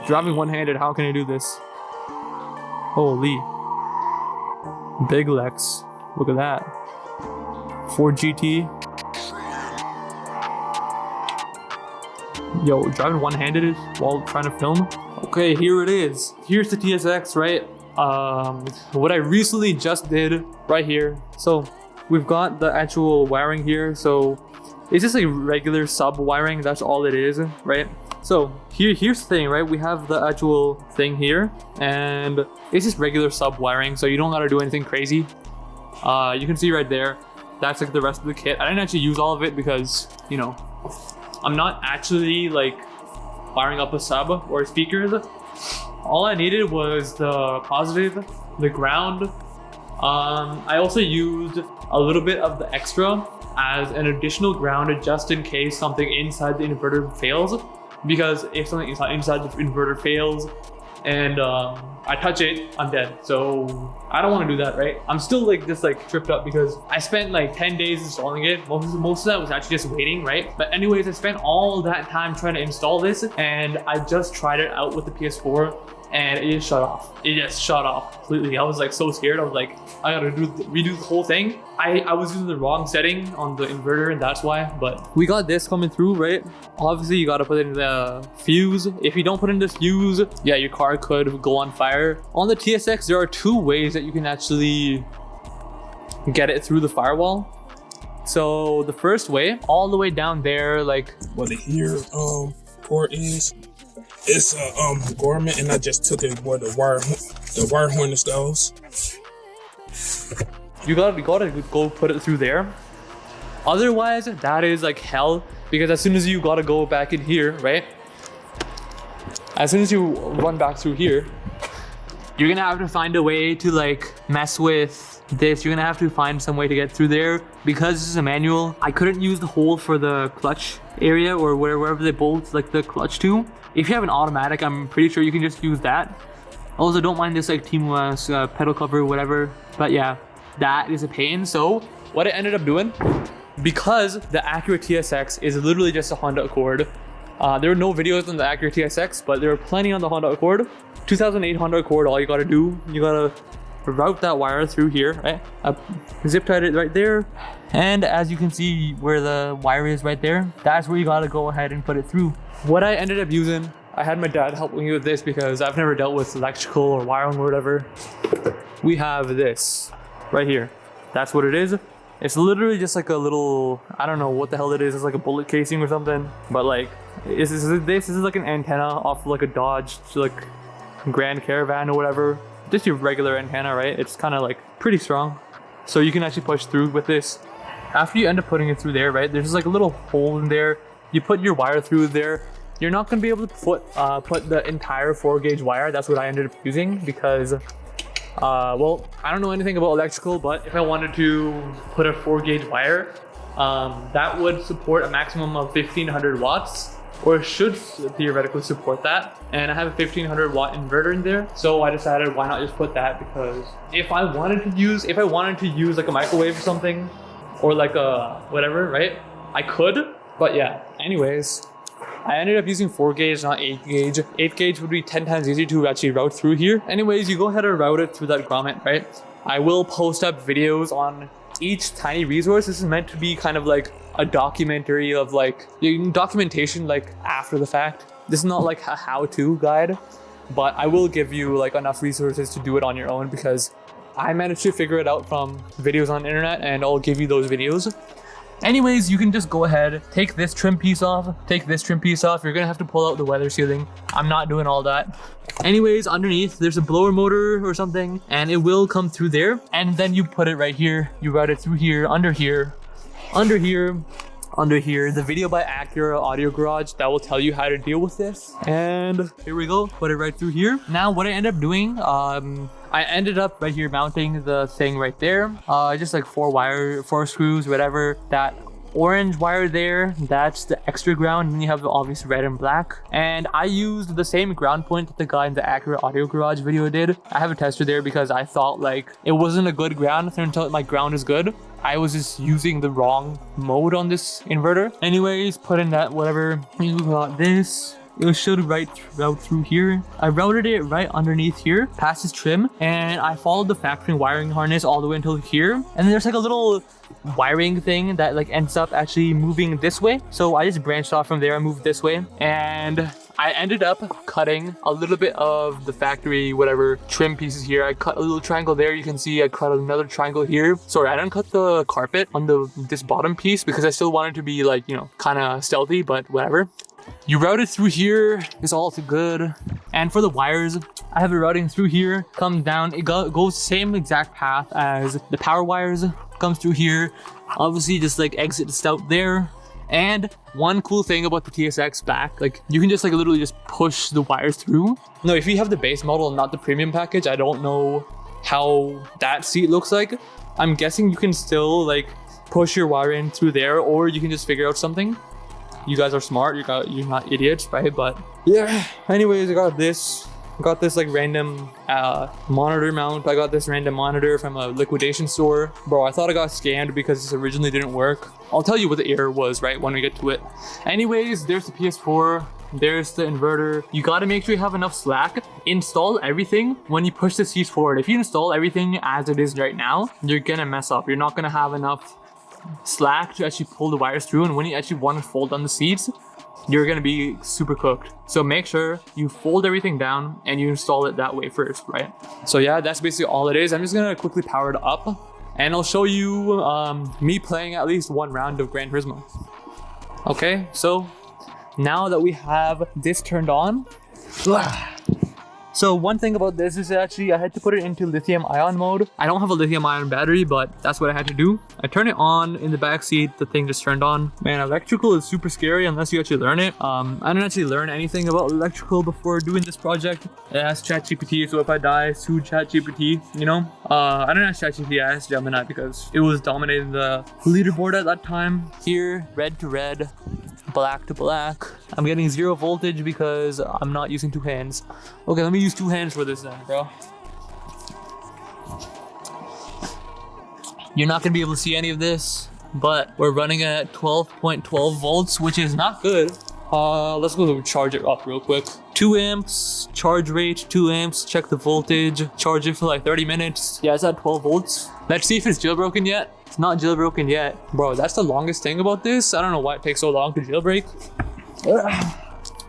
Driving one-handed, how can I do this? Holy. Big Lex. Look at that. Ford GT. Yo, driving one-handed while trying to film. Okay, here it is. Here's the TSX, right? What I recently just did right here. So we've got the actual wiring here. So it's just like regular sub wiring. That's all it is, right? So here's the thing, right? We have the actual thing here, and it's just regular sub wiring. So you don't gotta do anything crazy. You can see right there. That's like the rest of the kit. I didn't actually use all of it because, you know, I'm not actually like firing up a sub or speakers. All I needed was the positive, the ground. I also used a little bit of the extra as an additional ground just in case something inside the inverter fails. Because if something inside the inverter fails and I touch it, I'm dead. So I don't want to do that, right? I'm still like just like tripped up because I spent like 10 days installing it. Most of that was actually just waiting, right? But anyways, I spent all that time trying to install this, and I just tried it out with the PS4 and it just shut off. It just shut off completely. I was like so scared. I was like, I gotta redo the whole thing. I was using the wrong setting on the inverter, and that's why. But we got this coming through, right? Obviously, you gotta put in the fuse. If you don't put in this fuse, yeah, your car could go on fire. On the TSX, there are two ways that you can actually get it through the firewall. So the first way, all the way down there, like what the here port is. It's a grommet, and I just took it where the wire harness goes. You gotta go put it through there. Otherwise, that is like hell, because as soon as you gotta go back in here, right? As soon as you run back through here, you're gonna have to find a way to like mess with this. You're gonna have to find some way to get through there. Because this is a manual, I couldn't use the hole for the clutch area or wherever they bolt like the clutch to. If you have an automatic, I'm pretty sure you can just use that. Also, don't mind this like Team pedal cover, whatever. But yeah, that is a pain. So what I ended up doing, because the Acura TSX is literally just a Honda Accord. There are no videos on the Acura TSX, but there are plenty on the Honda Accord. 2008 Honda Accord, all you gotta do, you gotta route that wire through here, right? Zip tied it right there. And as you can see where the wire is right there, that's where you gotta go ahead and put it through. What I ended up using, I had my dad help me with this because I've never dealt with electrical or wiring or whatever. We have this right here. That's what it is. It's literally just like a little, I don't know what the hell it is. It's like a bullet casing or something. But like, this is like an antenna off like a Dodge, like Grand Caravan or whatever. Just your regular antenna, right? It's kind of like pretty strong. So you can actually push through with this. After you end up putting it through there, right? There's just like a little hole in there. You put your wire through there. You're not gonna be able to put the entire 4-gauge wire. That's what I ended up using because, well, I don't know anything about electrical, but if I wanted to put a 4-gauge wire, that would support a maximum of 1500 watts, or should theoretically support that. And I have a 1500 watt inverter in there. So I decided why not just put that, because if I wanted to use like a microwave or something, or like a whatever, right? I could, but yeah. Anyways, I ended up using 4-gauge, not 8-gauge. 8-gauge would be 10 times easier to actually route through here. Anyways, you go ahead and route it through that grommet, right? I will post up videos on each tiny resource. This is meant to be kind of like a documentary of like documentation like after the fact. This is not like a how-to guide, but I will give you like enough resources to do it on your own because I managed to figure it out from videos on the internet, and I'll give you those videos. Anyways, you can just go ahead, take this trim piece off, take this trim piece off. You're gonna have to pull out the weather sealing. I'm not doing all that. Anyways, underneath, there's a blower motor or something, and it will come through there. And then you put it right here. You route it through here, under here, under here, under here. The video by Acura Audio Garage that will tell you how to deal with this. And here we go, put it right through here. Now, what I end up doing, I ended up right here mounting the thing right there. Just like 4 screws, whatever. That orange wire there, that's the extra ground, and then you have the obvious red and black. And I used the same ground point that the guy in the Acura Audio Garage video did. I have a tester there because I thought like it wasn't a good ground until my ground is good. I was just using the wrong mode on this inverter. Anyways, put in that whatever. You got this. it should route through here. I routed it right underneath here, past this trim, and I followed the factory wiring harness all the way until here. And then there's like a little wiring thing that like ends up actually moving this way. So I just branched off from there and moved this way, and I ended up cutting a little bit of the factory whatever trim pieces here. I cut a little triangle there. You can see I cut another triangle here. Sorry, I didn't cut the carpet on this bottom piece because I still wanted to be like, you know, kind of stealthy, but whatever. You route it through here, it's all too good. And for the wires, I have it routing through here, comes down, it goes the same exact path as the power wires, comes through here. Obviously just like exit the out there. And one cool thing about the TSX back, like you can just like literally just push the wires through. No, if you have the base model and not the premium package, I don't know how that seat looks like. I'm guessing you can still like push your wire in through there, or you can just figure out something. You guys are smart, you're not idiots, right? But yeah, anyways, I got this like random monitor mount. I got this random monitor from a liquidation store. Bro, I thought I got scammed because this originally didn't work. I'll tell you what the error was, right, when we get to it. Anyways, there's the PS4, there's the inverter. You gotta make sure you have enough slack. Install everything when you push the seats forward. If you install everything as it is right now, you're gonna mess up. You're not gonna have enough slack to actually pull the wires through, and when you actually want to fold down the seats, you're gonna be super cooked. So make sure you fold everything down and you install it that way first, right? So yeah, that's basically all it is. I'm just gonna quickly power it up and I'll show you me playing at least one round of Gran Turismo. Okay, so now that we have this turned on, so one thing about this is actually I had to put it into lithium ion mode. I don't have a lithium ion battery, but that's what I had to do. I turn it on in the back seat, the thing just turned on. Man, electrical is super scary unless you actually learn it. I didn't actually learn anything about electrical before doing this project. I asked ChatGPT, so if I die, sue ChatGPT, you know? I didn't ask ChatGPT, I asked Gemini because it was dominating the leaderboard at that time. Here, red to red, black to black. I'm getting 0 voltage because I'm not using 2 hands. Okay, let me use 2 hands for this then, bro. You're not gonna be able to see any of this, but we're running at 12.12 volts, which is not good. Let's go charge it up real quick. 2 amps, charge rate, 2 amps, check the voltage, charge it for like 30 minutes. Yeah, it's at 12 volts. Let's see if it's jailbroken yet. It's not jailbroken yet. Bro, that's the longest thing about this. I don't know why it takes so long to jailbreak.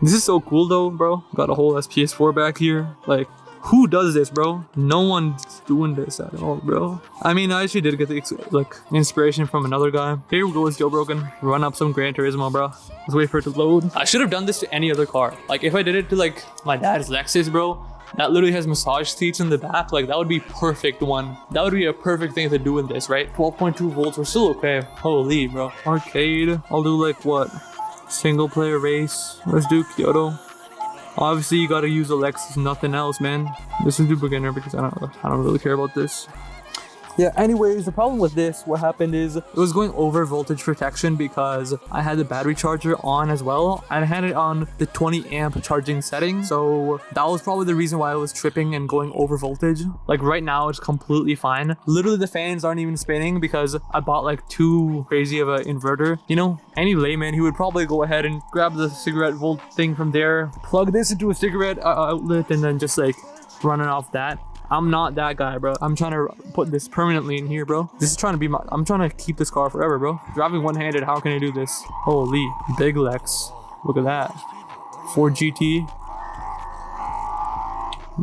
This is so cool though, bro. Got a whole PS4 back here. Like, who does this, bro? No one's doing this at all, bro. I mean, I actually did get the like inspiration from another guy. Here we go, it's jailbroken. Run up some Gran Turismo, bro. Let's wait for it to load. I should have done this to any other car. Like, if I did it to like my dad's Lexus, bro, that literally has massage seats in the back. Like, that would be perfect one. That would be a perfect thing to do in this, right? 12.2 volts, we're still okay. Holy, bro. Arcade, I'll do like what? Single player race. Let's do Kyoto. Obviously, you gotta use Lexus, nothing else, man. This is do beginner because I don't really care about this. Yeah, anyways, the problem with this, what happened is it was going over voltage protection because I had the battery charger on as well. And I had it on the 20 amp charging setting. So that was probably the reason why I was tripping and going over voltage. Like right now, it's completely fine. Literally the fans aren't even spinning because I bought like too crazy of an inverter. You know, any layman, he would probably go ahead and grab the cigarette volt thing from there, plug this into a cigarette outlet, and then just like running off that. I'm not that guy, bro. I'm trying to put this permanently in here, bro. This is trying to be I'm trying to keep this car forever, bro. Driving one-handed, how can I do this? Holy, big Lex. Look at that. Ford GT.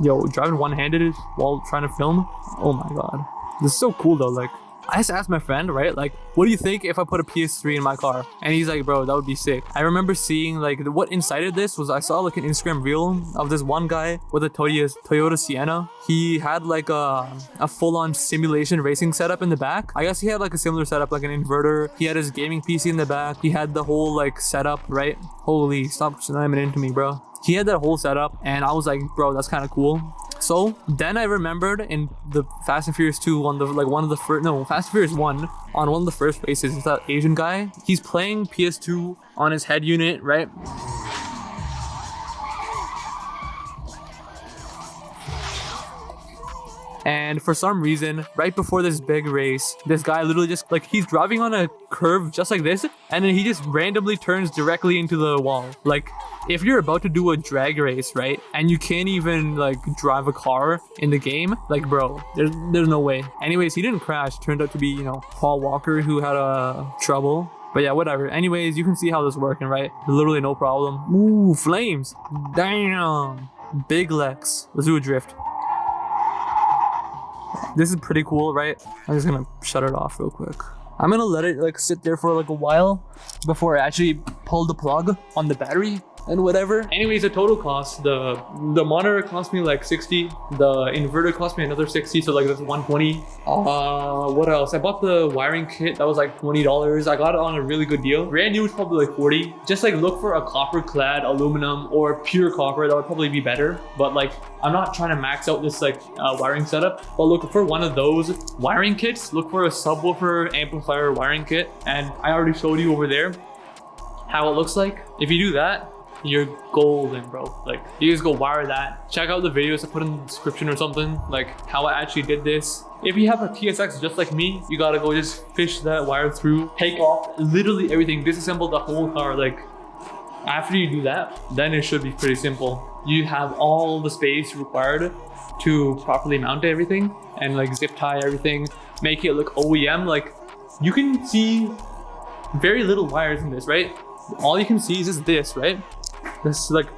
Yo, driving one-handed while trying to film. Oh my God. This is so cool though, like. I just asked my friend, right? Like, what do you think if I put a PS3 in my car? And he's like, bro, that would be sick. I remember seeing like what incited this was I saw like an Instagram reel of this one guy with a Toyota Sienna. He had like a full-on simulation racing setup in the back. I guess he had like a similar setup, like an inverter. He had his gaming PC in the back. He had the whole like setup, right? Holy, stop slamming into me, bro. He had that whole setup and I was like, bro, that's kind of cool. So then I remembered in the Fast and Furious 2 on the like one of the first Fast and Furious 1 on one of the first races, it's that Asian guy. He's playing PS2 on his head unit, right? And for some reason, right before this big race, this guy literally just like he's driving on a curve just like this, and then he just randomly turns directly into the wall. Like if you're about to do a drag race, right, and you can't even like drive a car in the game, like bro, there's no way. Anyways, he didn't crash. Turned out to be, you know, Paul Walker who had trouble. But yeah, whatever. Anyways, you can see how this is working, right? Literally no problem. Ooh, flames. Damn. Big Lex. Let's do a drift. This is pretty cool, right? I'm just gonna shut it off real quick. I'm gonna let it like sit there for like a while before I actually pull the plug on the battery and whatever. Anyways, the total cost, the monitor cost me like 60, the inverter cost me another 60, so like that's 120. What else? I bought the wiring kit, that was like $20. I got it on a really good deal. Brand new was probably like 40. Just like look for a copper clad aluminum or pure copper, that would probably be better. But like I'm not trying to max out this like wiring setup, but look for one of those wiring kits. Look for a subwoofer amplifier wiring kit, and I already showed you over there how it looks like. If you do that, you're golden, bro. Like you just go wire that. Check out the videos I put in the description or something, like how I actually did this. If you have a TSX just like me, you gotta go just fish that wire through, take off literally everything, disassemble the whole car. Like after you do that, then it should be pretty simple. You have all the space required to properly mount everything and like zip tie everything, make it look OEM. Like you can see very little wires in this, right? All you can see is just this, right? There's like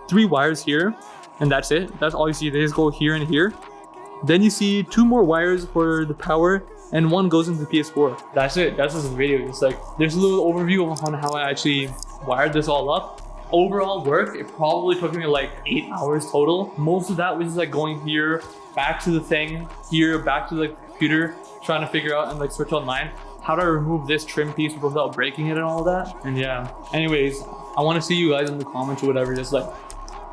3 wires here, and that's it. That's all you see. They just go here and here. Then you see 2 more wires for the power, and 1 goes into the PS4. That's it. That's just the video. It's like there's a little overview on how I actually wired this all up. Overall work, it probably took me like 8 hours total. Most of that was just like going here, back to the thing, here, back to the computer, trying to figure out and like search online how do I remove this trim piece without breaking it and all that. And yeah, anyways, I want to see you guys in the comments or whatever, just like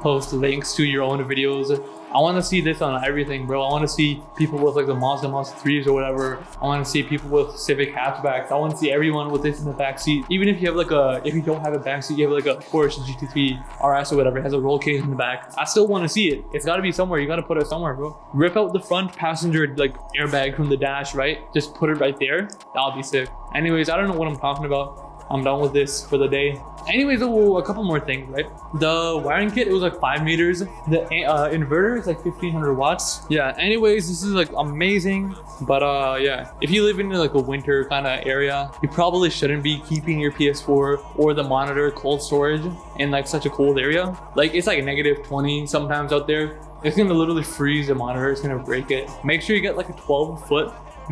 post links to your own videos. I want to see this on everything, bro. I want to see people with like the Mazda 3s or whatever. I want to see people with Civic hatchbacks. I want to see everyone with this in the back seat. Even if you have like if you don't have a back seat, you have like a Porsche GT3 RS or whatever, it has a roll cage in the back. I still want to see it. It's got to be somewhere. You got to put it somewhere, bro. Rip out the front passenger like airbag from the dash, right? Just put it right there. That'll be sick. Anyways, I don't know what I'm talking about. I'm done with this for the day. Anyways, a couple more things, right? The wiring kit, it was like 5 meters. The inverter is like 1500 watts. Yeah, anyways, this is like amazing. But yeah, if you live in like a winter kind of area, you probably shouldn't be keeping your PS4 or the monitor cold storage in like such a cold area. Like it's like -20 sometimes out there. It's gonna literally freeze the monitor, it's gonna break it. Make sure you get like a 12-foot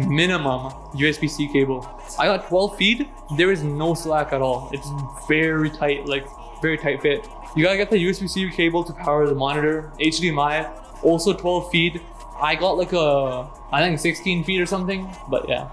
minimum USB-C cable. I got 12 feet. There is no slack at all. It's very tight, like very tight fit. You gotta get the USB-C cable to power the monitor. HDMI, also 12 feet. I got like I think 16 feet or something, but yeah.